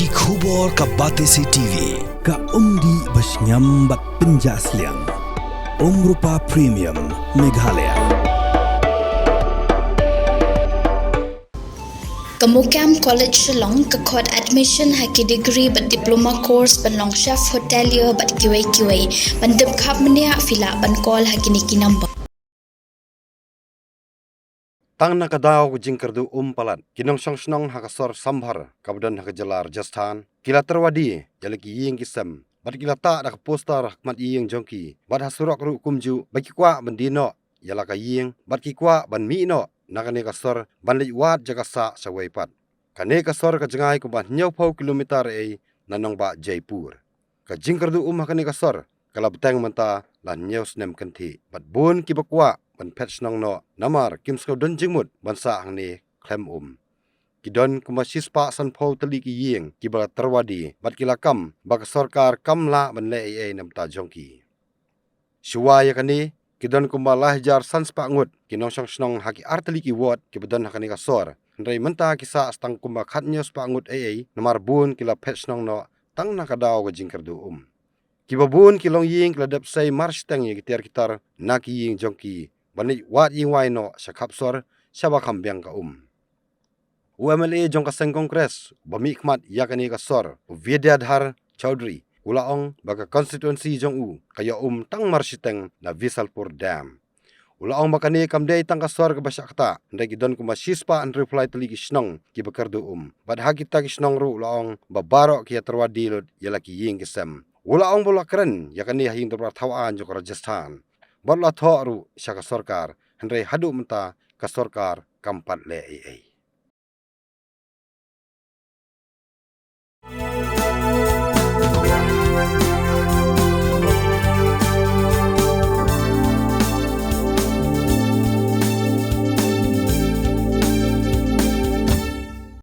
Ki khubor ka Batesi TV ka umdi basnyam bat penjaslian Rupa Premium Meghalaya. Kamukam College Shillong kakot admission haki degree bat diploma course ban long chef hotelier bat QA ban dep khap menia fila ban call haki niki number. Tang nakadaw jingkerdu palat kinong song hakasor sambar kabdan hakajalar Rajasthan kila terwadi jalaki ying kisam bat kila ta dak poster mat ying jongki bat hasurok ru kumju baki kwa bendino yalaka ying bat ki kwa ban mi no nakane kasor ban liwat jagasa sawaipat kane kasor ka jangai ku ban nyau pau kilometer nanong ba Jaipur ka jingkerdu hakane kasor kala betang menta lan nyau snem kanthi bat bun ki bakwa ban patch nong no namar kimsko don jingmut bansa hangni klem kidon kumasis pa san pho tali ki yeng ki ba terwadi bat kila kam bak sarkar kamla ban le namta jongki shuwaya kani kidon kumalah jar san spa ngut kinong snong haki artali ki wot ki badon hakani ka sor ndai menta kisa stang kumba khatnya spa ngut namar bun kila patch nong no tang nakadaw ga jingkerdu kibabun kilong ying kladap say march tang yi kitar naki ying jongki bani wat ying wai no sakapsor saba kambyang ka UMLA jong ka seng kongres bami khmat yakani ka sor Vidyadhar Chaudhary ulaong baga constituency jong kaya tang marchiteng na Visalpur Dam ulaong bakani kamdei tang ka sor ka basyakta ndai gidon kuma sispa an reply tali ki snong ki bakardu bad hagita ki snong ru ulaong babaro ki terwadi lut yalaki ying kisam ulaong bola keren yakani hing dobra thawaan jok Rajasthan botla thoru syaka sarkar hendrai hadu menta ka sarkar kampat le